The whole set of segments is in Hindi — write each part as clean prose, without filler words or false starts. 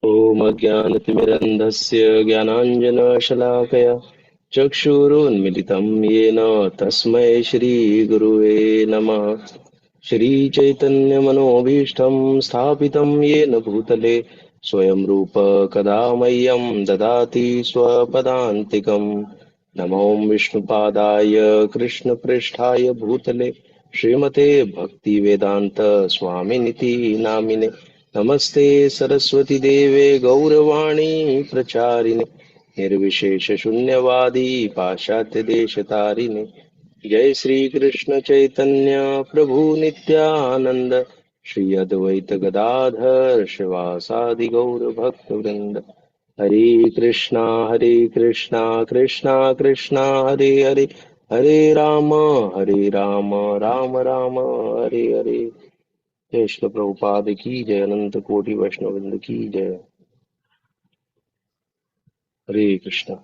ॐ अज्ञानतिमिरन्धस्य ज्ञानाञ्जनशलाकया चक्षुरुन्मिलितं येन तस्मै श्रीगुरुवे नमः। श्रीचैतन्यमनोभीष्टं स्थापितं येन भूतले स्वयं रूप कदा मह्यं ददाति स्वपदान्तिकम्। नमो विष्णुपादाय कृष्णपृष्ठाय भूतले श्रीमते भक्तिवेदान्त स्वामिनिति नामिने। नमस्ते सरस्वती देवे गौरवाणी प्रचारिणे निर्विशेष शून्यवादी पाश्चात्य देश तारिणे। जय श्री कृष्ण चैतन्य प्रभु नित्यानंद श्री अद्वैत गदाधर शिवासादि गौर भक्त वृंद। हरे कृष्णा कृष्णा कृष्णा हरे हरे हरे राम राम राम हरे हरे। जय श्री प्रभुपाद की जय। अनंत कोटि वैष्णववृंद की जय। हरे कृष्णा।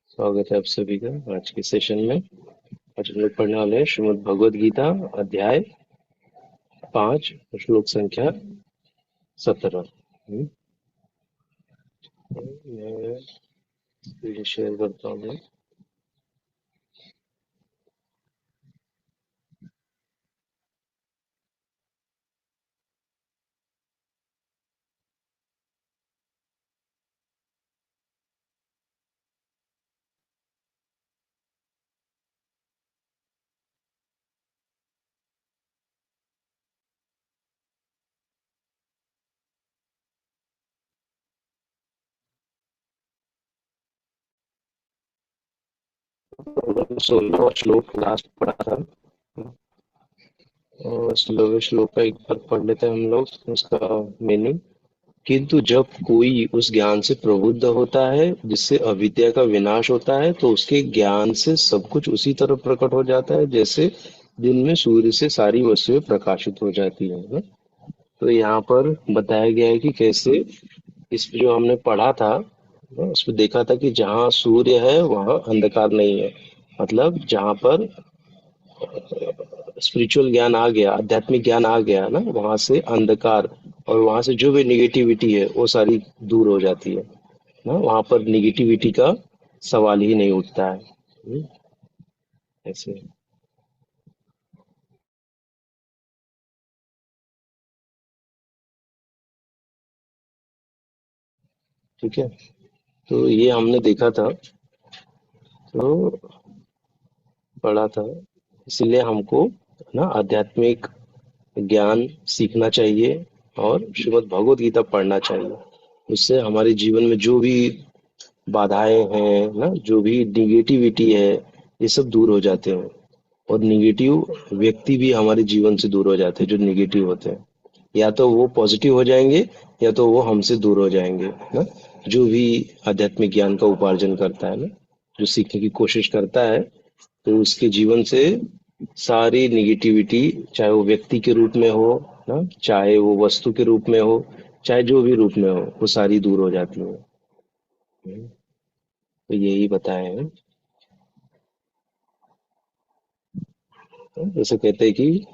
स्वागत है आप सभी का आज के सेशन में। आज हम लोग पढ़ने वाले हैं श्रीमद् भगवद गीता अध्याय 5 श्लोक संख्या 17। मैं स्क्रीन शेयर करता हूँ। तो 16वां श्लोक लास्ट पढ़ा था, और 16वें श्लोक का एक बार पढ़ लेते हैं हम लोग उसका मीनिंग। किंतु जब कोई उस ज्ञान से प्रबुद्ध होता है जिससे अविद्या का विनाश होता है तो उसके ज्ञान से सब कुछ उसी तरह प्रकट हो जाता है जैसे दिन में सूर्य से सारी वस्तुएं प्रकाशित हो जाती है ना। तो यहाँ पर बताया गया है कि कैसे इस जो हमने पढ़ा था ना, उसमें देखा था कि जहाँ सूर्य है वहाँ अंधकार नहीं है। मतलब जहाँ पर स्पिरिचुअल ज्ञान आ गया, आध्यात्मिक ज्ञान आ गया ना, वहां से अंधकार और वहां से जो भी निगेटिविटी है वो सारी दूर हो जाती है ना। वहां पर निगेटिविटी का सवाल ही नहीं उठता है। ऐसे। ठीक है। तो ये हमने देखा था, तो पढ़ा था। इसलिए हमको ना आध्यात्मिक ज्ञान सीखना चाहिए और श्रीमद् भगवत गीता पढ़ना चाहिए। उससे हमारे जीवन में जो भी बाधाएं हैं ना, जो भी निगेटिविटी है, ये सब दूर हो जाते हैं। और निगेटिव व्यक्ति भी हमारे जीवन से दूर हो जाते हैं जो निगेटिव होते हैं। या तो वो पॉजिटिव हो जाएंगे या तो वो हमसे दूर हो जाएंगे ना। जो भी आध्यात्मिक ज्ञान का उपार्जन करता है ना, जो सीखने की कोशिश करता है, तो उसके जीवन से सारी निगेटिविटी, चाहे वो व्यक्ति के रूप में हो ना, चाहे वो वस्तु के रूप में हो, चाहे जो भी रूप में हो, वो सारी दूर हो जाती है। तो यही बताए हैं। जैसे कहते हैं कि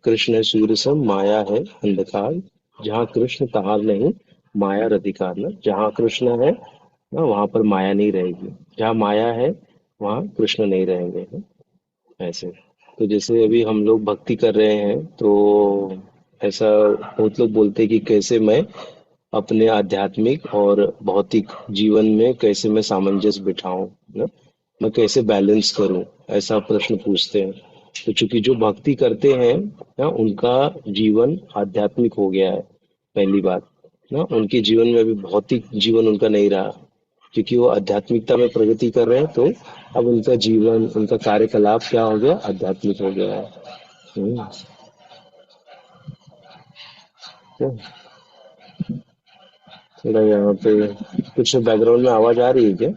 कृष्ण सूर्य सम माया है अंधकार, जहाँ कृष्ण तहाँ नहीं माया अधिकार न। जहाँ कृष्ण है ना, वहां पर माया नहीं रहेगी। जहाँ माया है वहाँ कृष्ण नहीं रहेंगे ना। ऐसे। तो जैसे अभी हम लोग भक्ति कर रहे हैं, तो ऐसा बहुत लोग बोलते हैं कि कैसे मैं अपने आध्यात्मिक और भौतिक जीवन में कैसे मैं सामंजस्य बिठाऊं ना, मैं कैसे बैलेंस करूं, ऐसा प्रश्न पूछते हैं। तो चूंकि जो भक्ति करते हैं ना, उनका जीवन आध्यात्मिक हो गया है। पहली बात ना, उनके जीवन में अभी भौतिक जीवन उनका नहीं रहा, क्योंकि वो आध्यात्मिकता में प्रगति कर रहे हैं। तो अब उनका जीवन, उनका कार्यकलाप क्या हो गया, आध्यात्मिक हो गया है। हम्म, तो थोड़ा यहाँ पे कुछ बैकग्राउंड में आवाज आ रही है क्या?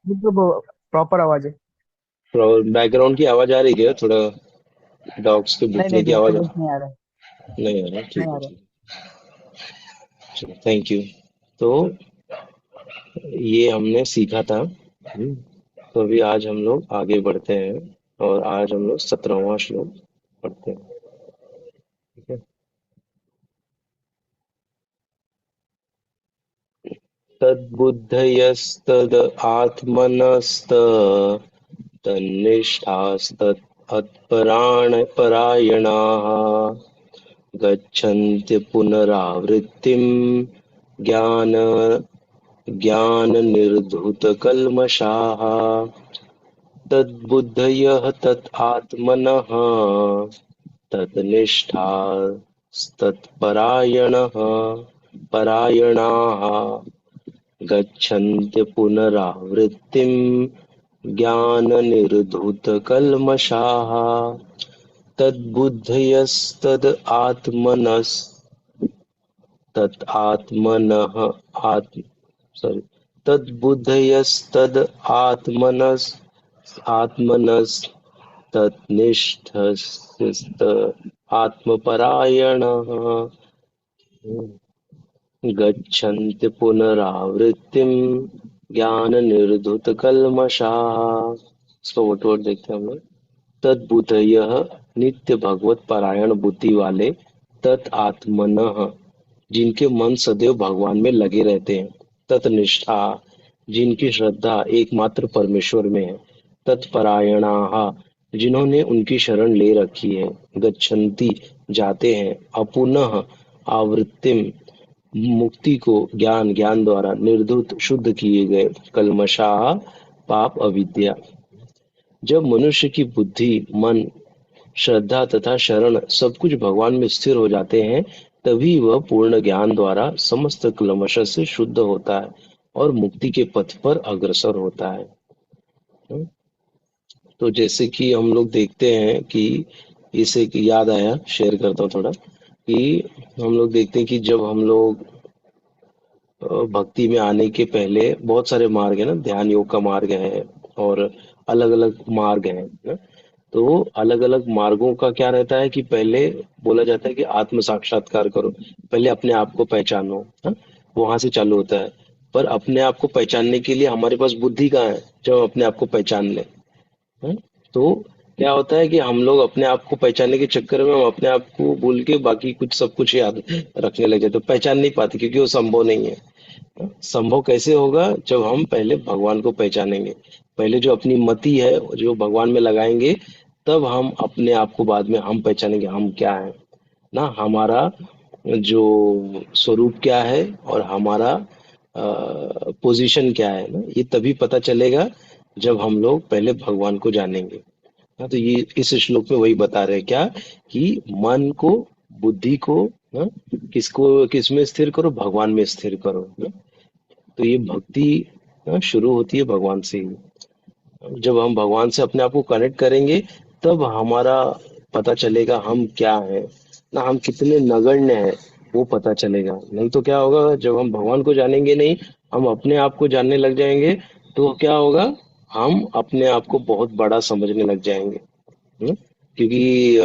मतलब प्रॉपर आवाज है। बैकग्राउंड की आवाज आ रही है क्या? थोड़ा डॉग्स के नहीं भूखने नहीं, की आवाज डिस्टर्बेंस नहीं आ रहा है। नहीं आ रहा? नहीं ठीक आ है, रहा है। ठीक है, चलो, थैंक यू। तो ये हमने सीखा था। हम्म, तो अभी आज हम लोग आगे बढ़ते हैं। और आज हम लोग 17वां श्लोक पढ़ते हैं। ठीक है। तद्बुद्धयस्तद आत्मनस्त तन्निष्ठास्तत् परायणाः गच्छन्त्य पुनरावृत्तिम् ज्ञान ज्ञाननिर्धूतकल्मषाः तद्बुद्धयः तत् आत्मनः परायणाः गच्छन्त्य पुनरावृत्तिम् ज्ञाननिर्धूतकल्मषाः तद्बुद्धयस्तद आत्मनः आत्म sorry तद्बुद्धयस्तद आत्मनस्तत्निष्ठस्त आत्मपरायणः गच्छन्ति पुनरावृत्तिम् ज्ञाननिर्धूतकल्मषाः। इसको वोट वोट देखते हैं हम लोग। तद्बुद्धयः नित्य भगवत परायण बुद्धि वाले, तत् आत्मनः जिनके मन सदैव भगवान में लगे रहते हैं, तत्निष्ठा जिनकी श्रद्धा एकमात्र परमेश्वर में है, तत्परायणाः जिन्होंने उनकी शरण ले रखी है, गच्छन्ति जाते हैं, अपुनः आवृत्तिम मुक्ति को ज्ञान ज्ञान द्वारा निर्धुत शुद्ध किए गए, कल्मषाः पाप अविद्या। जब मनुष्य की बुद्धि मन श्रद्धा तथा शरण सब कुछ भगवान में स्थिर हो जाते हैं, तभी वह पूर्ण ज्ञान द्वारा समस्त कल्मष से शुद्ध होता है और मुक्ति के पथ पर अग्रसर होता है। तो जैसे कि हम लोग देखते हैं कि इसे कि याद आया, शेयर करता हूँ थोड़ा, कि हम लोग देखते हैं कि जब हम लोग भक्ति में आने के पहले बहुत सारे मार्ग है ना, ध्यान योग का मार्ग है और अलग अलग मार्ग है ना। तो अलग अलग मार्गों का क्या रहता है कि पहले बोला जाता है कि आत्म साक्षात्कार करो, पहले अपने आप को पहचानो, हाँ? वहां से चालू होता है। पर अपने आप को पहचानने के लिए हमारे पास बुद्धि कहाँ है जब हम अपने आप को पहचान ले। हैं? तो क्या होता है कि हम लोग अपने आप को पहचानने के चक्कर में हम अपने आप को भूल के बाकी कुछ सब कुछ याद रखने लग जाते, तो पहचान नहीं पाते क्योंकि वो संभव नहीं है। हाँ? संभव कैसे होगा? जब हम पहले भगवान को पहचानेंगे, पहले जो अपनी मति है जो भगवान में लगाएंगे, तब हम अपने आप को बाद में हम पहचानेंगे हम क्या है ना, हमारा जो स्वरूप क्या है और हमारा पोजीशन क्या है ना, ये तभी पता चलेगा जब हम लोग पहले भगवान को जानेंगे। हाँ, तो ये इस श्लोक में वही बता रहे हैं क्या, कि मन को बुद्धि को हाँ, किसको किस में स्थिर करो, भगवान में स्थिर करो ना। तो ये भक्ति हाँ, शुरू होती है भगवान से ही। जब हम भगवान से अपने आप को कनेक्ट करेंगे, तब हमारा पता चलेगा हम क्या है ना, हम कितने नगण्य हैं वो पता चलेगा। नहीं तो क्या होगा, जब हम भगवान को जानेंगे नहीं, हम अपने आप को जानने लग जाएंगे, तो क्या होगा, हम अपने आप को बहुत बड़ा समझने लग जाएंगे। हम्म? क्योंकि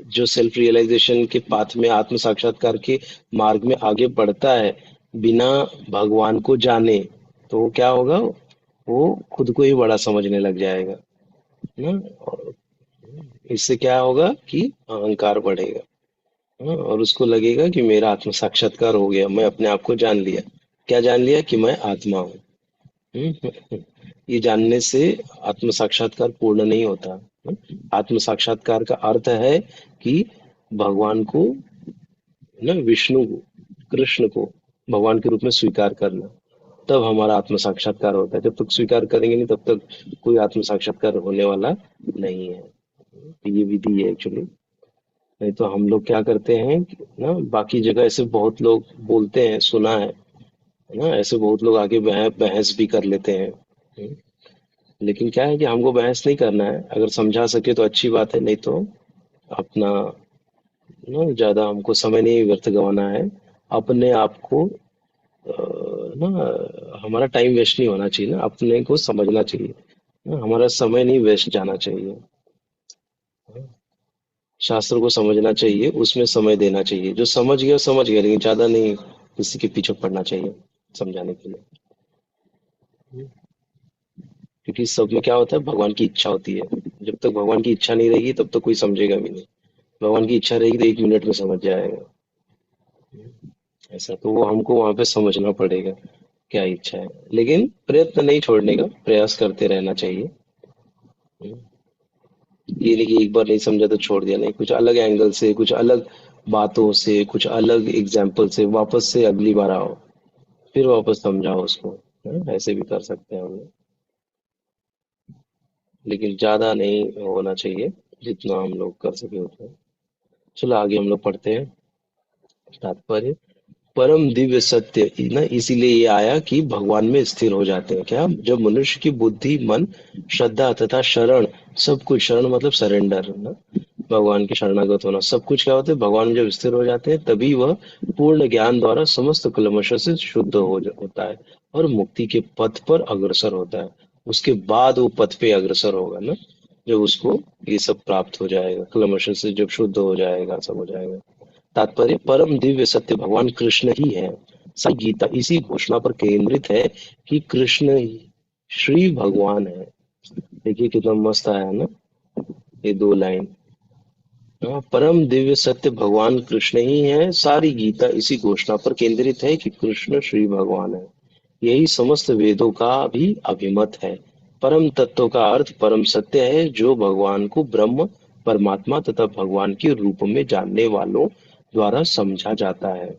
जो सेल्फ रियलाइजेशन के पाथ में आत्म साक्षात्कार के मार्ग में आगे बढ़ता है बिना भगवान को जाने, तो वो क्या होगा, वो खुद को ही बड़ा समझने लग जाएगा ना। और इससे क्या होगा कि अहंकार बढ़ेगा। और उसको लगेगा कि मेरा आत्म साक्षात्कार हो गया, मैं अपने आप को जान लिया। क्या जान लिया? कि मैं आत्मा हूँ। हम्म, ये जानने से आत्म साक्षात्कार पूर्ण नहीं होता। आत्म साक्षात्कार का अर्थ है कि भगवान को ना, विष्णु को, कृष्ण को भगवान के रूप में स्वीकार करना, तब हमारा आत्म साक्षात्कार होता है। जब तक स्वीकार करेंगे नहीं, तब तक कोई आत्म साक्षात्कार होने वाला नहीं है। तो ये विधि है एक्चुअली। नहीं तो हम लोग क्या करते हैं कि ना, बाकी जगह ऐसे बहुत लोग बोलते हैं, सुना है ना, ऐसे बहुत लोग आगे बहस भी कर लेते हैं। हम्म, लेकिन क्या है कि हमको बहस नहीं करना है, अगर समझा सके तो अच्छी बात है, नहीं तो अपना ना ज्यादा हमको समय नहीं व्यर्थ गंवाना है। अपने आप को ना, हमारा टाइम वेस्ट नहीं होना चाहिए ना, अपने को समझना चाहिए ना, हमारा समय नहीं वेस्ट जाना चाहिए। शास्त्र को समझना चाहिए, उसमें समय देना चाहिए, जो समझ गया, लेकिन ज्यादा नहीं किसी के पीछे पड़ना चाहिए समझाने के लिए। क्योंकि सब में क्या होता है, भगवान की इच्छा होती है, जब तक भगवान की इच्छा नहीं रहेगी तब तक कोई समझेगा भी नहीं। भगवान की इच्छा रहेगी तो 1 मिनट में समझ जाएगा। ऐसा तो वो हमको वहां पे समझना पड़ेगा क्या इच्छा है, लेकिन प्रयत्न नहीं छोड़ने का, प्रयास करते रहना चाहिए। ये नहीं कि एक बार नहीं समझा तो छोड़ दिया, नहीं, कुछ अलग एंगल से, कुछ अलग बातों से, कुछ अलग एग्जाम्पल से वापस से अगली बार आओ, फिर वापस समझाओ उसको। ऐसे भी कर सकते हैं हम लोग, लेकिन ज्यादा नहीं होना चाहिए, जितना हम लोग कर सके उतना। चलो आगे हम लोग पढ़ते हैं। तात्पर्य, परम दिव्य सत्य ना, इसीलिए ये आया कि भगवान में स्थिर हो जाते हैं। क्या, जब मनुष्य की बुद्धि, मन, श्रद्धा तथा शरण, सब कुछ, शरण मतलब सरेंडर ना, भगवान के शरणागत होना, सब कुछ क्या होता है, भगवान में जब स्थिर हो जाते हैं तभी वह पूर्ण ज्ञान द्वारा समस्त कल्मशों से शुद्ध होता है और मुक्ति के पथ पर अग्रसर होता है। उसके बाद वो पथ पे अग्रसर होगा ना, जब उसको ये सब प्राप्त हो जाएगा, कल्मशों से जब शुद्ध हो जाएगा, सब हो जाएगा। तात्पर्य, परम दिव्य सत्य भगवान कृष्ण ही है। सारी गीता इसी घोषणा पर केंद्रित है कि कृष्ण ही श्री भगवान है। देखिए कितना मस्त आया ना ये 2 लाइन। हाँ, परम दिव्य सत्य भगवान कृष्ण ही है। सारी गीता इसी घोषणा पर केंद्रित है कि कृष्ण श्री भगवान है। यही समस्त वेदों का भी अभिमत है। परम तत्व का अर्थ परम सत्य है, जो भगवान को ब्रह्म, परमात्मा तथा भगवान के रूप में जानने वालों द्वारा समझा जाता है।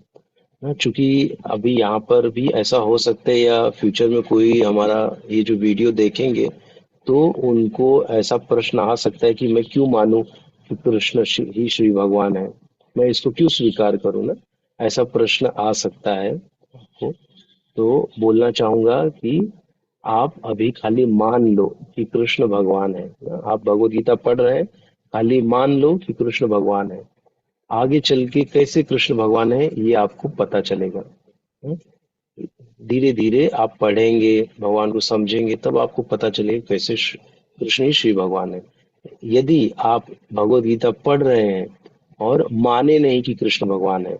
हाँ, चूंकि अभी यहाँ पर भी ऐसा हो सकता है या फ्यूचर में कोई हमारा ये जो वीडियो देखेंगे तो उनको ऐसा प्रश्न आ सकता है कि मैं क्यों मानूं कि कृष्ण ही श्री भगवान है, मैं इसको क्यों स्वीकार करूं ना, ऐसा प्रश्न आ सकता है आपको। तो बोलना चाहूंगा कि आप अभी खाली मान लो कि कृष्ण भगवान है। आप भगवत गीता पढ़ रहे हैं, खाली मान लो कि कृष्ण भगवान है। आगे चल के कैसे कृष्ण भगवान है ये आपको पता चलेगा। धीरे धीरे आप पढ़ेंगे, भगवान को समझेंगे, तब आपको पता चलेगा कैसे कृष्ण ही श्री भगवान है। यदि आप भगवत गीता पढ़ रहे हैं और माने नहीं कि कृष्ण भगवान है,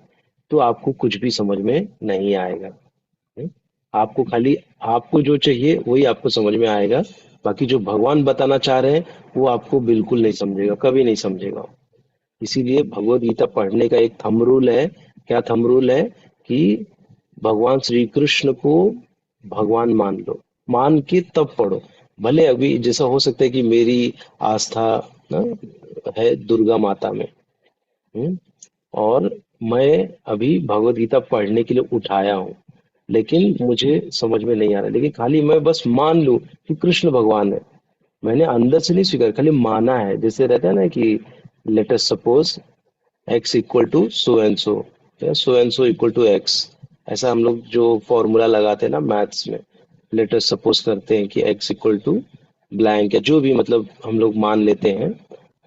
तो आपको कुछ भी समझ में नहीं आएगा। हम्म? आपको खाली, आपको जो चाहिए वही आपको समझ में आएगा, बाकी जो भगवान बताना चाह रहे हैं वो आपको बिल्कुल नहीं समझेगा, कभी नहीं समझेगा। इसीलिए भगवत गीता पढ़ने का एक थंब रूल है। क्या थंब रूल है? कि भगवान श्री कृष्ण को भगवान मान लो, मान के तब पढ़ो। भले अभी जैसा हो सकता है कि मेरी आस्था ना है दुर्गा माता में, हम्म, और मैं अभी भगवत गीता पढ़ने के लिए उठाया हूँ, लेकिन मुझे समझ में नहीं आ रहा, लेकिन खाली मैं बस मान लूं कि कृष्ण भगवान है, मैंने अंदर से नहीं स्वीकार, खाली माना है। जैसे रहता है ना कि let us suppose X equal to so and so, या so and so equal to X, ऐसा हम लोग जो फॉर्मूला लगाते हैं ना मैथ्स में, लेट अस सपोज करते हैं कि एक्स इक्वल टू ब्लैंक, या जो भी मतलब हम लोग मान लेते हैं,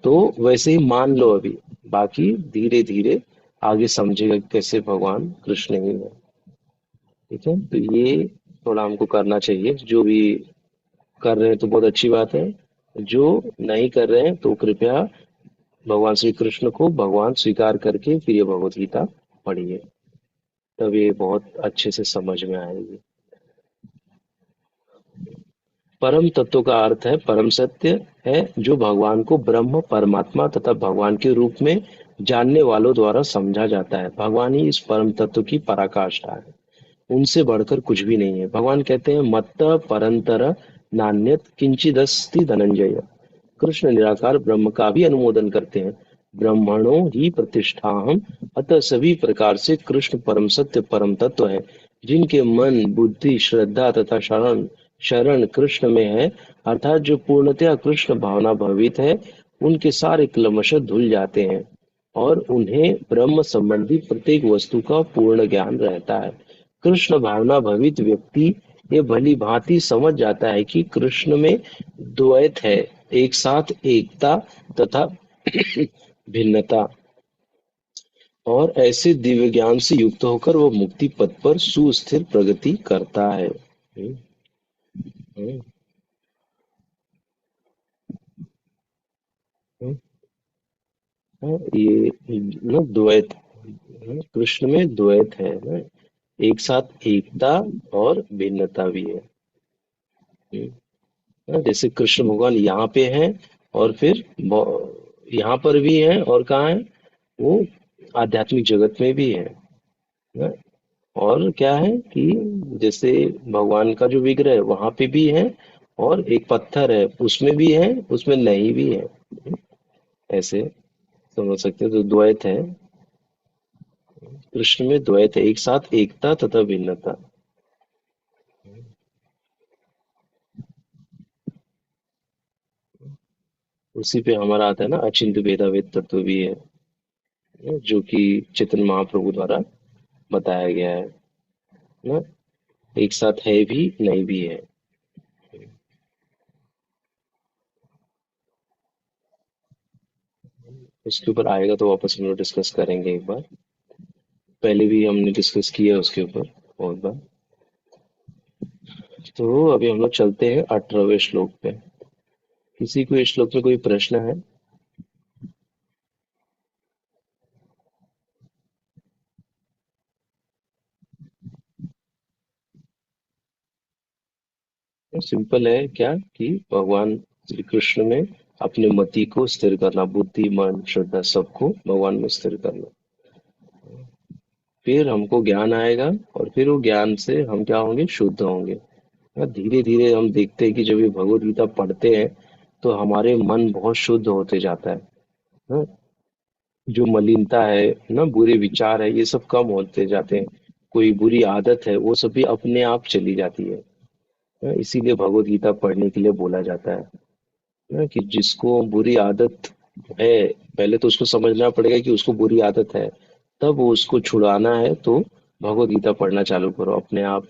तो वैसे ही मान लो अभी। बाकी धीरे धीरे आगे समझेगा कि कैसे भगवान कृष्ण ही है। ठीक है, तो ये थोड़ा हमको करना चाहिए। जो भी कर रहे हैं तो बहुत अच्छी बात है, जो नहीं कर रहे हैं तो कृपया भगवान श्री कृष्ण को भगवान स्वीकार करके फिर ये भगवत गीता पढ़िए, तब ये बहुत अच्छे से समझ में आएगी। परम तत्व का अर्थ है परम सत्य है, जो भगवान को ब्रह्म, परमात्मा तथा भगवान के रूप में जानने वालों द्वारा समझा जाता है। भगवान ही इस परम तत्व की पराकाष्ठा है, उनसे बढ़कर कुछ भी नहीं है। भगवान कहते हैं, मत्तः परंतर नान्यत किंचिदस्ति धनंजय। कृष्ण निराकार ब्रह्म का भी अनुमोदन करते हैं। ब्रह्मणो ही प्रतिष्ठाहम, अतः सभी प्रकार से कृष्ण परम सत्य परम तत्व है। जिनके मन, बुद्धि, श्रद्धा तथा शरण शरण कृष्ण में है, अर्थात जो पूर्णतया कृष्ण भावना भवित है, उनके सारे क्लेश धुल जाते हैं और उन्हें ब्रह्म संबंधी प्रत्येक वस्तु का पूर्ण ज्ञान रहता है। कृष्ण भावना भवित व्यक्ति ये भली भांति समझ जाता है कि कृष्ण में द्वैत है, एक साथ एकता तथा भिन्नता, और ऐसे दिव्य ज्ञान से युक्त होकर वो मुक्ति पथ पर सुस्थिर प्रगति करता है। हम्म, हम्म, ये ना द्वैत, कृष्ण में द्वैत है ना, एक साथ एकता और भिन्नता भी है। हम्म, जैसे कृष्ण भगवान यहाँ पे हैं और फिर यहाँ पर भी है और कहाँ है वो, आध्यात्मिक जगत में भी है ना? और क्या है कि जैसे भगवान का जो विग्रह है वहां पे भी है, और एक पत्थर है उसमें भी है, उसमें नहीं भी है। ऐसे समझ सकते हो, तो द्वैत है। कृष्ण में द्वैत है, एक साथ एकता तथा भिन्नता। उसी पे हमारा आता है ना, अचिंत भेदाभेद तत्व भी है, जो कि चैतन्य महाप्रभु द्वारा बताया गया है ना। एक साथ है भी नहीं भी है। उसके ऊपर आएगा तो वापस हम लोग डिस्कस करेंगे एक बार। पहले भी हमने डिस्कस किया उसके ऊपर बहुत बार। तो अभी हम लोग चलते हैं 18वें श्लोक पे। किसी को इस श्लोक में कोई प्रश्न है? तो सिंपल है क्या कि भगवान श्री कृष्ण में अपने मति को स्थिर करना, बुद्धि मन श्रद्धा सबको भगवान में स्थिर करना। फिर हमको ज्ञान आएगा, और फिर वो ज्ञान से हम क्या होंगे, शुद्ध होंगे। धीरे धीरे हम देखते हैं कि जब ये भगवत गीता पढ़ते हैं तो हमारे मन बहुत शुद्ध होते जाता है ना? जो मलिनता है ना, बुरे विचार है, ये सब कम होते जाते हैं। कोई बुरी आदत है वो सब भी अपने आप चली जाती है ना? इसीलिए भगवत गीता पढ़ने के लिए बोला जाता है ना, कि जिसको बुरी आदत है पहले तो उसको समझना पड़ेगा कि उसको बुरी आदत है, तब वो उसको छुड़ाना है तो भगवत गीता पढ़ना चालू करो, अपने आप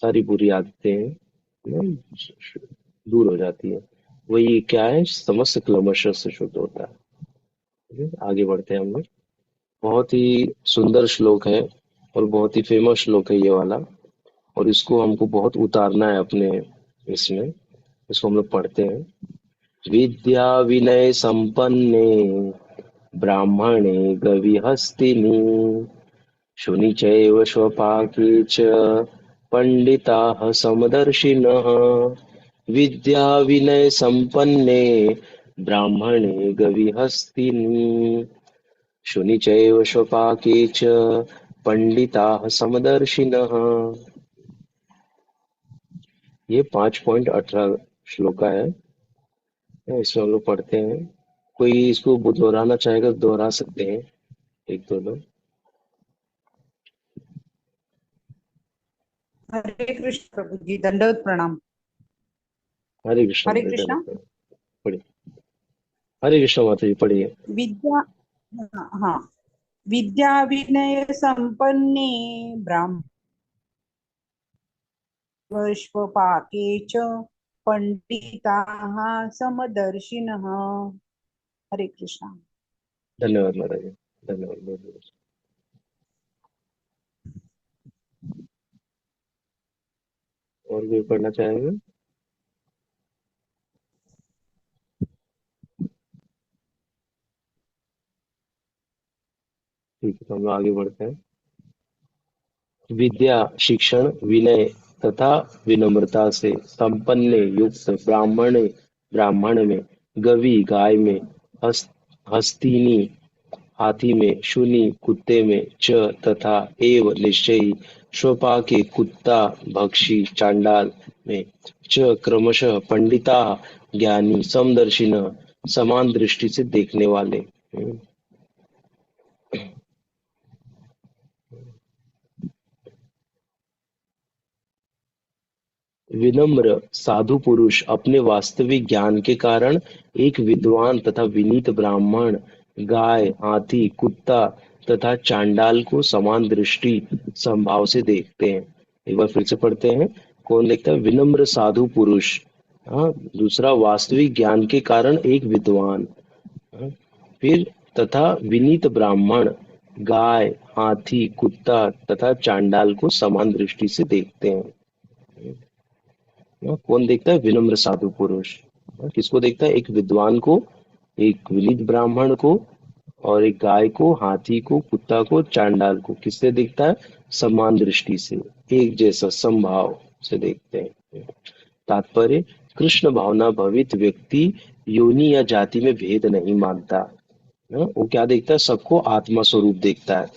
सारी बुरी आदतें ना दूर हो जाती है। वही क्या है, समस्त क्लेमश से शुद्ध होता है। ठीक है, आगे बढ़ते हैं हम लोग। बहुत ही सुंदर श्लोक है, और बहुत ही फेमस श्लोक है ये वाला, और इसको हमको बहुत उतारना है अपने इसमें। इसको हम लोग पढ़ते हैं। विद्या विनय संपन्ने ब्राह्मणे गविहस्तिनि शुनि चैव स्वपाके च पंडिताः समदर्शिनः। विद्या विनय संपन्ने ब्राह्मणे गविहस्तिनि शुनि चैव स्वपाके च पंडिताः समदर्शिनः। ये 5.18 श्लोका है। इसमें हम लोग पढ़ते हैं। कोई इसको दोहराना चाहेगा तो दोहरा सकते हैं, एक दो लोग। हरे कृष्ण प्रभु जी, दंडवत प्रणाम। हरे कृष्ण हरे माता जी, कृष्णा। दंडवत। पढ़िए। हरे कृष्ण माता जी, पढ़िए। विद्या, हाँ, विद्या विनय संपन्ने ब्राह्मण स्वपाके च पंडिताः समदर्शिनः। हरे कृष्णा। धन्यवाद माता जी, धन्यवाद बहुत बहुत। और कोई पढ़ना चाहेंगे? ठीक है, तो हम लोग आगे बढ़ते हैं। विद्या शिक्षण, विनय तथा विनम्रता से संपन्न युक्त ब्राह्मण, ब्राह्मण में, गवि गाय में, हस, हस्तिनी हाथी में, शूनी कुत्ते में, च तथा एव निश्चयी स्वपाके कुत्ता भक्षी चांडाल में, च क्रमशः पंडिता ज्ञानी समदर्शिन समान दृष्टि से देखने वाले। विनम्र साधु पुरुष अपने वास्तविक ज्ञान के कारण एक विद्वान तथा विनीत ब्राह्मण, गाय, हाथी, कुत्ता तथा चांडाल को समान दृष्टि समभाव से देखते हैं। एक बार फिर से पढ़ते हैं। कौन देखता है? विनम्र साधु पुरुष, हाँ, दूसरा वास्तविक ज्ञान के कारण एक विद्वान, हाँ, फिर तथा विनीत ब्राह्मण, गाय, हाथी, कुत्ता तथा चांडाल को समान दृष्टि से देखते हैं। कौन देखता है? विनम्र साधु पुरुष। किसको देखता है? एक विद्वान को, एक विनीत ब्राह्मण को, और एक गाय को, हाथी को, कुत्ता को, चांडाल को किससे देखता है? समान दृष्टि से, एक जैसा समभाव से देखते हैं। तात्पर्य, कृष्ण भावना भवित व्यक्ति योनि या जाति में भेद नहीं मानता। वो क्या देखता है, सबको आत्मा स्वरूप देखता है।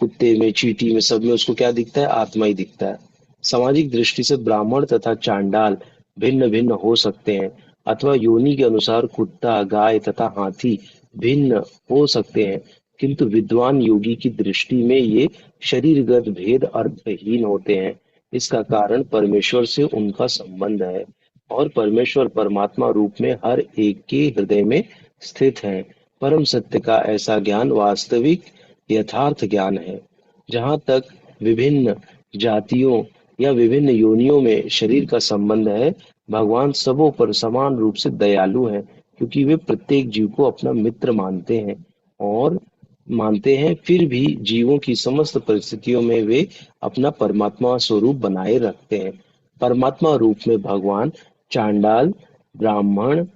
कुत्ते में, चींटी में, सब में उसको क्या दिखता है, आत्मा ही दिखता है। सामाजिक दृष्टि से ब्राह्मण तथा चांडाल भिन्न भिन्न हो सकते हैं, अथवा योनि के अनुसार कुत्ता, गाय तथा हाथी भिन्न हो सकते हैं, किंतु विद्वान योगी की दृष्टि में ये शरीरगत भेद अर्थहीन होते हैं। इसका कारण परमेश्वर से उनका संबंध है, और परमेश्वर परमात्मा रूप में हर एक के हृदय में स्थित है। परम सत्य का ऐसा ज्ञान वास्तविक यथार्थ ज्ञान है। जहाँ तक विभिन्न जातियों या विभिन्न योनियों में शरीर का संबंध है, भगवान सबों पर समान रूप से दयालु हैं, क्योंकि वे प्रत्येक जीव को अपना मित्र मानते हैं, फिर भी जीवों की समस्त परिस्थितियों में वे अपना परमात्मा स्वरूप बनाए रखते हैं। परमात्मा रूप में भगवान चांडाल, ब्राह्मण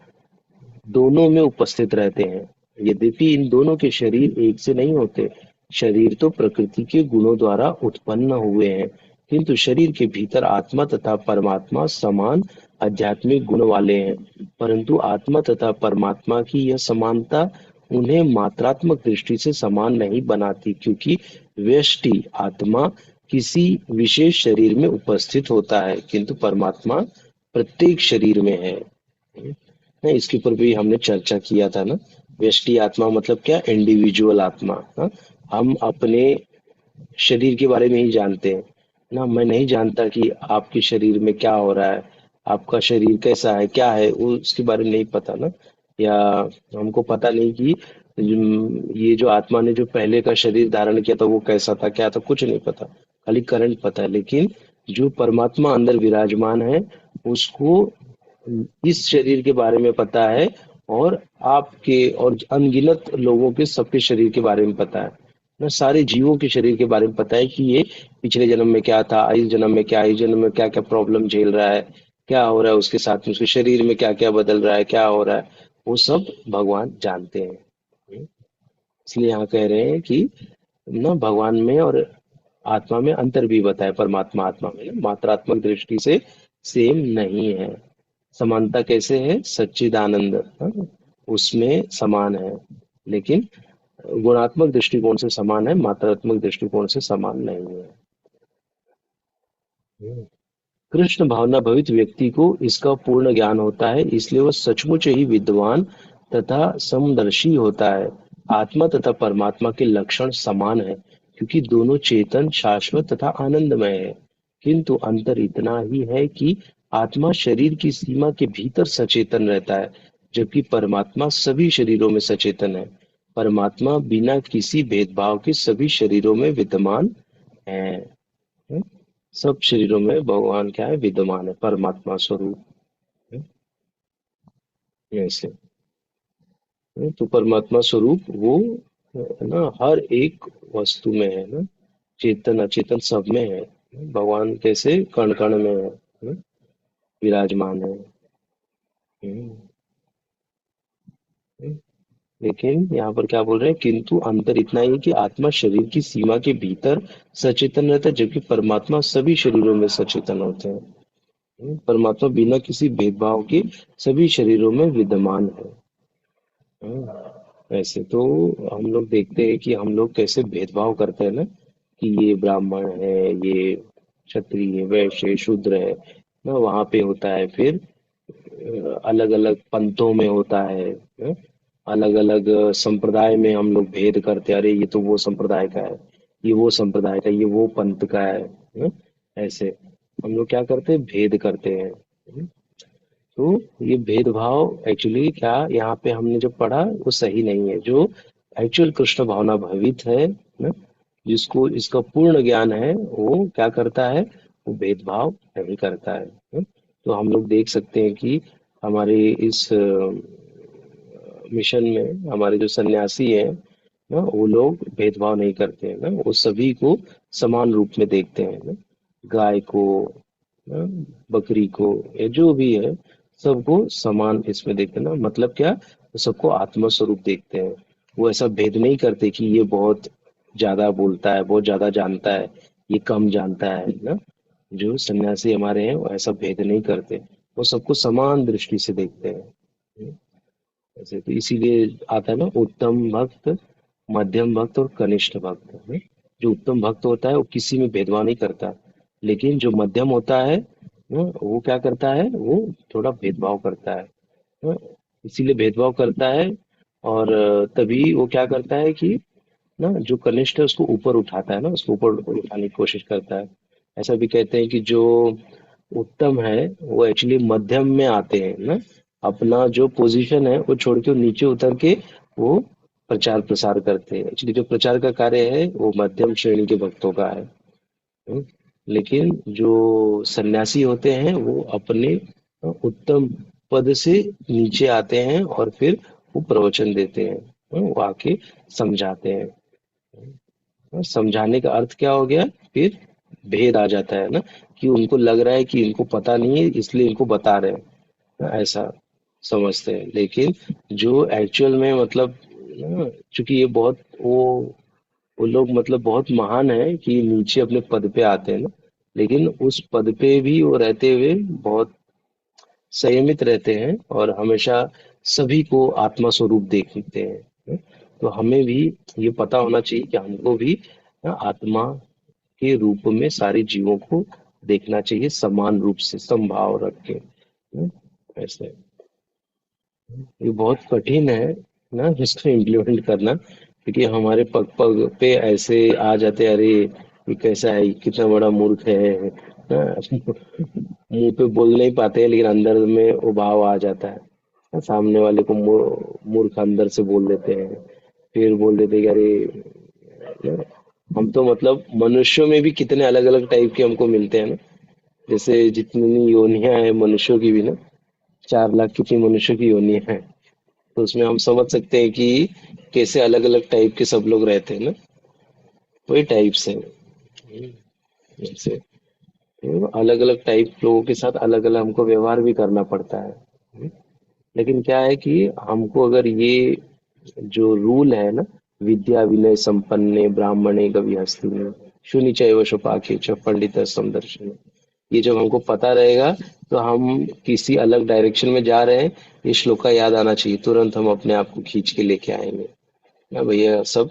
दोनों में उपस्थित रहते हैं। यद्यपि इन दोनों के शरीर एक से नहीं होते, शरीर तो प्रकृति के गुणों द्वारा उत्पन्न हुए हैं, किंतु शरीर के भीतर आत्मा तथा परमात्मा समान आध्यात्मिक गुण वाले हैं। परंतु आत्मा तथा परमात्मा की यह समानता उन्हें मात्रात्मक दृष्टि से समान नहीं बनाती, क्योंकि व्यष्टि आत्मा किसी विशेष शरीर में उपस्थित होता है, किंतु परमात्मा प्रत्येक शरीर में है। नहीं, इसके ऊपर भी हमने चर्चा किया था ना। व्यष्टि आत्मा मतलब क्या, इंडिविजुअल आत्मा। हाँ? हम अपने शरीर के बारे में ही जानते हैं ना। मैं नहीं जानता कि आपके शरीर में क्या हो रहा है, आपका शरीर कैसा है, क्या है, वो उसके बारे में नहीं पता ना। या हमको पता नहीं कि ये जो आत्मा ने जो पहले का शरीर धारण किया था वो कैसा था, क्या था, कुछ नहीं पता। खाली करंट पता है। लेकिन जो परमात्मा अंदर विराजमान है, उसको इस शरीर के बारे में पता है, और आपके और अनगिनत लोगों के सबके शरीर के बारे में पता है ना। सारे जीवों के शरीर के बारे में पता है कि ये पिछले जन्म में क्या था, इस जन्म में क्या, इस जन्म में क्या क्या प्रॉब्लम झेल रहा है, क्या हो रहा है उसके साथ में, उसके शरीर में क्या क्या बदल रहा है, क्या हो रहा है, वो सब भगवान जानते हैं। इसलिए यहाँ कह रहे हैं कि ना भगवान में और आत्मा में अंतर भी बताया। परमात्मा आत्मा में ना मात्रात्मक दृष्टि से सेम नहीं है। समानता कैसे है, सच्चिदानंद, हाँ, उसमें समान है, लेकिन गुणात्मक दृष्टिकोण से समान है, मात्रात्मक दृष्टिकोण से समान नहीं है। कृष्ण भावना भवित व्यक्ति को इसका पूर्ण ज्ञान होता है, इसलिए वह सचमुच ही विद्वान तथा समदर्शी होता है। आत्मा तथा परमात्मा के लक्षण समान है, क्योंकि दोनों चेतन, शाश्वत तथा आनंदमय है। किंतु अंतर इतना ही है कि आत्मा शरीर की सीमा के भीतर सचेतन रहता है, जबकि परमात्मा सभी शरीरों में सचेतन है। परमात्मा बिना किसी भेदभाव के सभी शरीरों में विद्यमान है। सब शरीरों में भगवान क्या है, विद्यमान है, परमात्मा स्वरूप है। ऐसे तो परमात्मा स्वरूप वो है ना, हर एक वस्तु में है ना, चेतन अचेतन सब में है। भगवान कैसे कण कण में है ना, विराजमान है। हम्म, हम्म। लेकिन यहाँ पर क्या बोल रहे हैं, किंतु अंतर इतना ही है कि आत्मा शरीर की सीमा के भीतर सचेतन रहता है, जबकि परमात्मा सभी शरीरों में सचेतन होते हैं। परमात्मा बिना किसी भेदभाव के सभी शरीरों में विद्यमान है। ऐसे तो हम लोग देखते हैं कि हम लोग कैसे भेदभाव करते हैं ना, कि ये ब्राह्मण है, ये क्षत्रिय, वैश्य, शूद्र है ना, वहां पे होता है। फिर अलग अलग पंथों में होता है, अलग अलग संप्रदाय में हम लोग भेद करते हैं। अरे ये तो वो संप्रदाय का है, ये वो संप्रदाय का, ये वो पंथ का है ना? ऐसे हम लोग क्या करते हैं, भेद करते हैं। तो ये भेदभाव एक्चुअली क्या, यहाँ पे हमने जो पढ़ा वो सही नहीं है। जो एक्चुअल कृष्ण भावना भवित है ना, जिसको इसका पूर्ण ज्ञान है, वो क्या करता है, वो भेदभाव नहीं करता है ना? तो हम लोग देख सकते हैं कि हमारे इस मिशन में हमारे जो सन्यासी हैं ना, वो लोग भेदभाव नहीं करते हैं ना, वो सभी को समान रूप में देखते हैं ना। गाय को, ना, बकरी को, या जो भी है, सबको समान इसमें देखते हैं ना। मतलब क्या, वो सबको आत्मा स्वरूप देखते हैं। वो ऐसा भेद नहीं करते कि ये बहुत ज्यादा बोलता है, बहुत ज्यादा जानता है, ये कम जानता है ना। जो सन्यासी हमारे हैं वो ऐसा भेद नहीं करते, वो सबको समान दृष्टि से देखते हैं। ऐसे तो इसीलिए आता है ना, उत्तम भक्त, मध्यम भक्त और कनिष्ठ भक्त है। जो उत्तम भक्त होता है वो किसी में भेदभाव नहीं करता, लेकिन जो मध्यम होता है वो क्या करता है, वो थोड़ा भेदभाव करता है। हाँ, इसीलिए भेदभाव करता है। और तभी वो क्या करता है कि ना जो कनिष्ठ है उसको ऊपर उठाता है ना, उसको ऊपर उठाने की कोशिश करता है। ऐसा भी कहते हैं कि जो उत्तम है वो एक्चुअली मध्यम में आते हैं ना, अपना जो पोजीशन है वो छोड़ के वो नीचे उतर के वो प्रचार प्रसार करते हैं। एक्चुअली जो प्रचार का कार्य है वो मध्यम श्रेणी के भक्तों का है। हम्म, लेकिन जो सन्यासी होते हैं वो अपने उत्तम पद से नीचे आते हैं और फिर वो प्रवचन देते हैं। वो आके समझाते हैं। समझाने का अर्थ क्या हो गया फिर, भेद आ जाता है ना, कि उनको लग रहा है कि इनको पता नहीं है इसलिए इनको बता रहे हैं, ऐसा समझते हैं। लेकिन जो एक्चुअल में मतलब चूंकि ये बहुत वो लोग मतलब बहुत महान है कि नीचे अपने पद पे आते हैं ना, लेकिन उस पद पे भी वो रहते हुए बहुत संयमित रहते हैं और हमेशा सभी को आत्मा स्वरूप देखते हैं। तो हमें भी ये पता होना चाहिए कि हमको भी आत्मा के रूप में सारे जीवों को देखना चाहिए, समान रूप से समभाव रख के। ऐसे ये बहुत कठिन है ना इसको इम्प्लीमेंट करना, क्योंकि हमारे पग पग पे ऐसे आ जाते हैं, अरे ये कैसा है, ये कितना बड़ा मूर्ख है ना। मुंह पे बोल नहीं पाते हैं लेकिन अंदर में वो भाव आ जाता है ना, सामने वाले को मूर्ख अंदर से बोल देते हैं। फिर बोल देते हैं कि अरे ना, हम तो मतलब मनुष्यों में भी कितने अलग अलग टाइप के हमको मिलते हैं ना। जैसे जितनी योनियां हैं मनुष्यों की भी ना, 4 लाख कितनी मनुष्यों की योनियां हैं, तो उसमें हम समझ सकते हैं कि कैसे अलग अलग टाइप के सब लोग रहते हैं ना, वही टाइप से जैसे अलग अलग टाइप लोगों के साथ अलग अलग हमको व्यवहार भी करना पड़ता है। लेकिन क्या है कि हमको अगर ये जो रूल है ना, विद्या विनय संपन्ने ब्राह्मणे कवि हस्तिने शुनि चैव स्वपाके च पंडित समदर्शने, ये जब हमको पता रहेगा तो हम किसी अलग डायरेक्शन में जा रहे हैं, ये श्लोक का याद आना चाहिए, तुरंत हम अपने आप को खींच के लेके आएंगे ना भैया। सब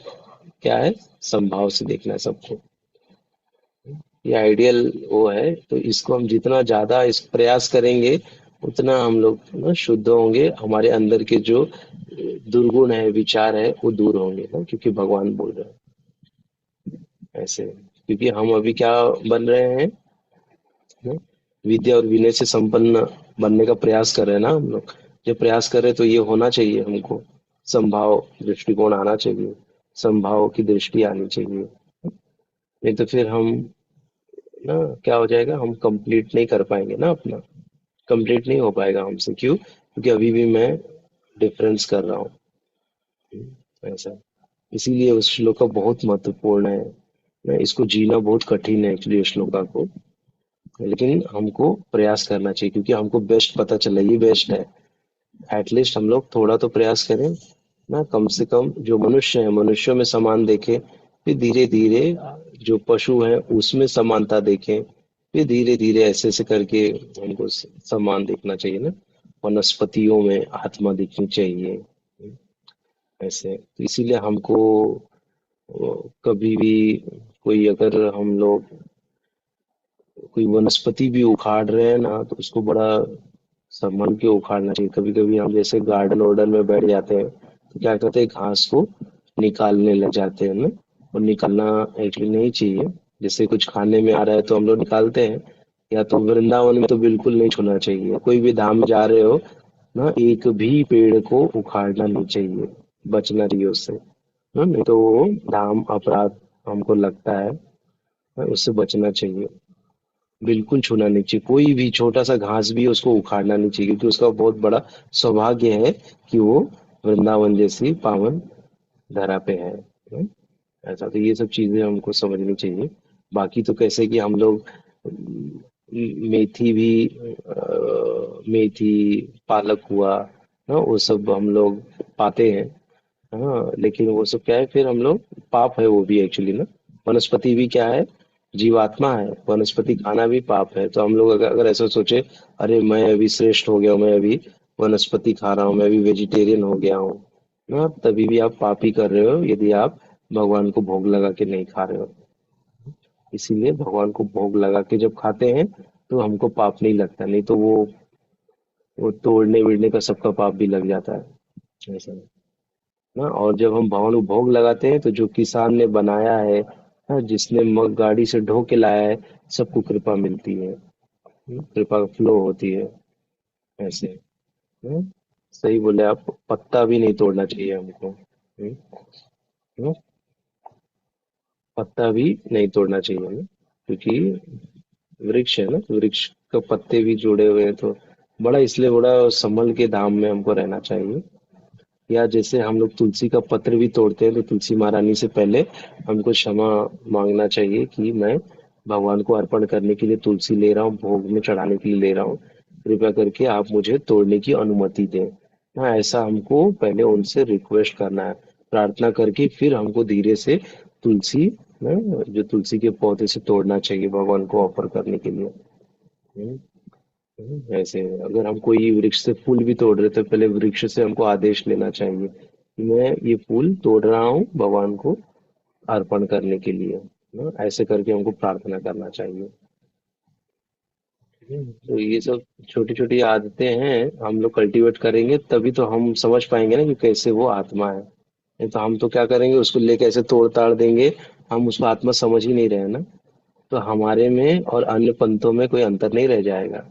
क्या है, संभाव से देखना है सबको। ये आइडियल वो है, तो इसको हम जितना ज्यादा इस प्रयास करेंगे उतना हम लोग ना शुद्ध होंगे, हमारे अंदर के जो दुर्गुण है विचार है वो दूर होंगे ना, क्योंकि भगवान बोल रहे हैं ऐसे। क्योंकि हम अभी क्या बन रहे हैं ना, विद्या और विनय से संपन्न बनने का प्रयास कर रहे हैं ना हम लोग। जब प्रयास कर रहे हैं तो ये होना चाहिए हमको, संभाव दृष्टिकोण आना चाहिए, संभाव की दृष्टि आनी चाहिए। नहीं तो फिर हम ना क्या हो जाएगा, हम कंप्लीट नहीं कर पाएंगे ना अपना, कंप्लीट नहीं हो पाएगा हमसे। क्यों? क्योंकि अभी भी मैं डिफरेंस कर रहा हूँ ऐसा। इसीलिए उस श्लोका बहुत महत्वपूर्ण है ना, इसको जीना बहुत कठिन है एक्चुअली उस श्लोका को, लेकिन हमको प्रयास करना चाहिए क्योंकि हमको बेस्ट पता चला ये बेस्ट है। एटलीस्ट हम लोग थोड़ा तो प्रयास करें ना, कम से कम जो मनुष्य है मनुष्यों में समान देखें, फिर धीरे धीरे जो पशु है उसमें समानता देखें, फिर धीरे धीरे ऐसे ऐसे करके हमको समान देखना चाहिए ना, वनस्पतियों में आत्मा दिखनी चाहिए ऐसे। तो इसीलिए हमको कभी भी कोई अगर हम लोग कोई वनस्पति भी उखाड़ रहे हैं ना तो उसको बड़ा संभल के उखाड़ना चाहिए। कभी कभी हम जैसे गार्डन वार्डन में बैठ जाते हैं तो क्या करते हैं, घास को निकालने लग जाते हैं ना, और निकालना एक्चुअली नहीं चाहिए। जैसे कुछ खाने में आ रहा है तो हम लोग निकालते हैं, या तो वृंदावन में तो बिल्कुल नहीं छूना चाहिए, कोई भी धाम में जा रहे हो ना, एक भी पेड़ को उखाड़ना नहीं चाहिए, बचना चाहिए उससे। नहीं तो वो धाम अपराध हमको लगता है, उससे बचना चाहिए। बिल्कुल छूना नहीं चाहिए, कोई भी छोटा सा घास भी है उसको उखाड़ना नहीं चाहिए, क्योंकि उसका बहुत बड़ा सौभाग्य है कि वो वृंदावन जैसी पावन धरा पे है। ऐसा तो ये सब चीजें हमको समझनी चाहिए। बाकी तो कैसे कि हम लोग मेथी भी मेथी पालक हुआ ना, वो सब हम लोग पाते हैं। हाँ, लेकिन वो सब क्या है, फिर हम लोग पाप है वो भी एक्चुअली ना। वनस्पति भी क्या है, जीवात्मा है, वनस्पति खाना भी पाप है। तो हम लोग अगर ऐसा सोचे, अरे मैं अभी श्रेष्ठ हो गया हूं, मैं अभी वनस्पति खा रहा हूँ, मैं भी वेजिटेरियन हो गया हूँ ना, तभी भी आप पाप ही कर रहे हो यदि आप भगवान को भोग लगा के नहीं खा रहे हो। इसीलिए भगवान को भोग लगा के जब खाते हैं तो हमको पाप नहीं लगता, नहीं तो वो तोड़ने विड़ने का सबका पाप भी लग जाता है ऐसा ना। और जब हम भगवान को भोग लगाते हैं तो जो किसान ने बनाया है ना, जिसने मग गाड़ी से ढो के लाया है, सबको कृपा मिलती है। कृपा फ्लो होती है ऐसे। हम्म, सही बोले आप, पत्ता भी नहीं तोड़ना चाहिए हमको। हम्म, पत्ता भी नहीं तोड़ना चाहिए हमें, क्योंकि वृक्ष है ना, वृक्ष का पत्ते भी जुड़े हुए हैं, तो बड़ा इसलिए बड़ा संभल के धाम में हमको रहना चाहिए। या जैसे हम लोग तुलसी का पत्र भी तोड़ते हैं तो तुलसी महारानी से पहले हमको क्षमा मांगना चाहिए कि मैं भगवान को अर्पण करने के लिए तुलसी ले रहा हूँ, भोग में चढ़ाने के लिए ले रहा हूँ, कृपया करके आप मुझे तोड़ने की अनुमति दें। हाँ, ऐसा हमको पहले उनसे रिक्वेस्ट करना है, प्रार्थना करके फिर हमको धीरे से तुलसी जो तुलसी के पौधे से तोड़ना चाहिए भगवान को ऑफर करने के लिए। हम्म, ऐसे अगर हम कोई वृक्ष से फूल भी तोड़ रहे तो पहले वृक्ष से हमको आदेश लेना चाहिए कि मैं ये फूल तोड़ रहा हूँ भगवान को अर्पण करने के लिए ना, ऐसे करके हमको प्रार्थना करना चाहिए। तो ये सब छोटी छोटी आदतें हैं, हम लोग कल्टीवेट करेंगे तभी तो हम समझ पाएंगे ना कि कैसे वो आत्मा है। नहीं तो हम तो क्या करेंगे, उसको लेके ऐसे तोड़ ताड़ देंगे, हम उसको आत्मा समझ ही नहीं रहे ना, तो हमारे में और अन्य पंथों में कोई अंतर नहीं रह जाएगा।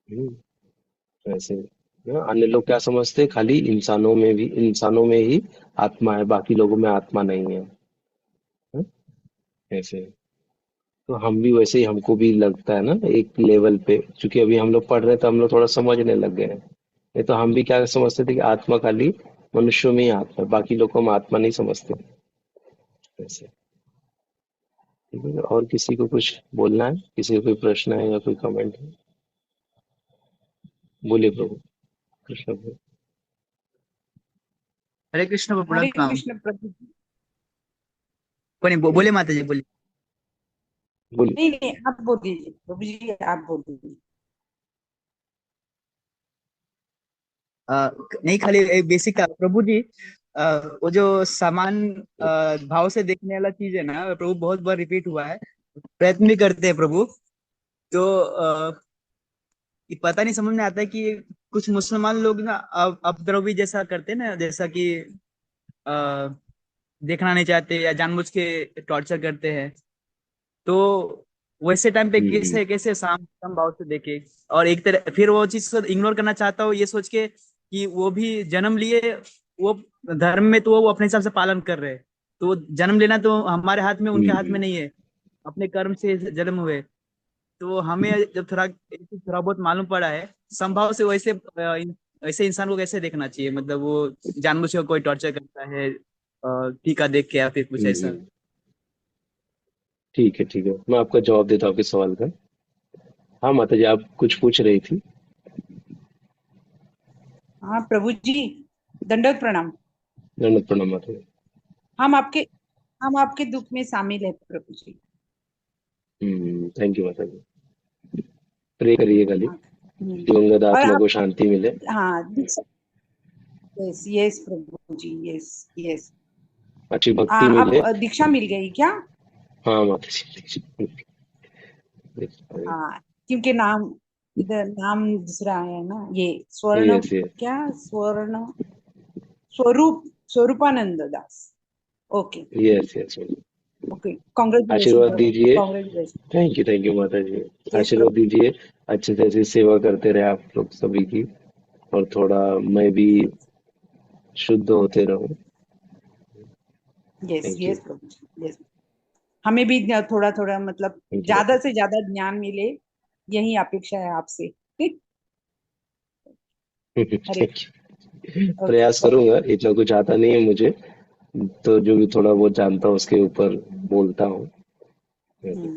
हम्म, ऐसे ना, अन्य लोग क्या समझते हैं, खाली इंसानों में ही आत्मा है, बाकी लोगों में आत्मा नहीं है। हाँ, ऐसे तो हम भी वैसे ही, हमको भी लगता है ना एक लेवल पे, क्योंकि अभी हम लोग पढ़ रहे हैं तो हम लोग थोड़ा समझने लग गए हैं। नहीं तो हम भी क्या समझते थे कि आत्मा खाली मनुष्यों में ही आत्मा है, बाकी लोग को हम आत्मा नहीं समझते। ऐसे ठीक है, और किसी को कुछ बोलना है, किसी को कोई प्रश्न है या कोई कमेंट है? बोलिए प्रभु, कृष्ण प्रभु। हरे कृष्ण हरे प्रणाम। कृष्ण प्रभु जी। कोई नहीं, बोले माता जी, बोलिए। बोलिए। नहीं नहीं, आप बोल दीजिए प्रभु जी, आप बोल दीजिए। नहीं, खाली एक बेसिक था प्रभु जी। वो जो समान भाव से देखने वाला चीज है ना प्रभु, बहुत बार रिपीट हुआ है, प्रयत्न भी करते हैं प्रभु। तो ये पता नहीं समझ में आता है कि कुछ मुसलमान लोग ना उपद्रवी जैसा करते हैं ना, जैसा कि अ, देखना नहीं चाहते या जानबूझ के टॉर्चर करते हैं। तो वैसे टाइम पे हम्म। कैसे कैसे सम भाव से देखे, और एक तरह फिर वो चीज को इग्नोर करना चाहता हूँ ये सोच के कि वो भी जन्म लिए वो धर्म में, तो वो अपने हिसाब से पालन कर रहे हैं। तो वो जन्म लेना तो हमारे हाथ में, उनके हाथ हम्म। में नहीं है, अपने कर्म से जन्म हुए। तो हमें जब थोड़ा बहुत मालूम पड़ा है संभव से, वैसे वैसे इंसान को कैसे देखना चाहिए, मतलब वो जानबूझ के कोई टॉर्चर करता है टीका देख के या फिर कुछ ऐसा। हम्म। ठीक है, ठीक है, मैं आपका जवाब देता हूँ आपके सवाल का। हाँ माता जी, आप कुछ पूछ रही थी। हाँ प्रभु जी, दंडवत प्रणाम। दंडवत प्रणाम माता जी। हम आपके हम आपके दुख में शामिल है प्रभु जी। थैंक यू माता जी। प्रे करिए खाली, हाँ। हम्म। दिवंगत और आत्मा आप, को शांति मिले। हाँ, यस यस प्रभु जी, यस यस। अच्छी भक्ति आप मिले। दीक्षा मिल गई क्या? हाँ माता जी। हाँ, क्योंकि नाम, इधर नाम दूसरा है ना, ये स्वर्ण, यस यस। क्या Swarn, Swarup, Swarupanand Das. Okay. Yes yes. Okay, congratulation आशीर्वाद प्रभु, दीजिए। कॉन्ग्रेचुलेशन। थैंक यू माता जी। यस आशीर्वाद प्रभु। दीजिए, अच्छे से ऐसी सेवा करते रहे आप लोग सभी की, और थोड़ा मैं भी शुद्ध होते रहूं। Yes thank you. यस प्रभु जी, यस। हमें भी थोड़ा थोड़ा, मतलब थैंक यू माता ज्यादा से ज्यादा ज्ञान मिले, यही अपेक्षा है आपसे। जी। हरे। थैंक यू, ओके प्रयास ओके। करूंगा, इतना कुछ आता नहीं है मुझे, तो जो भी थोड़ा बहुत जानता हूँ उसके ऊपर बोलता हूँ। हम्म।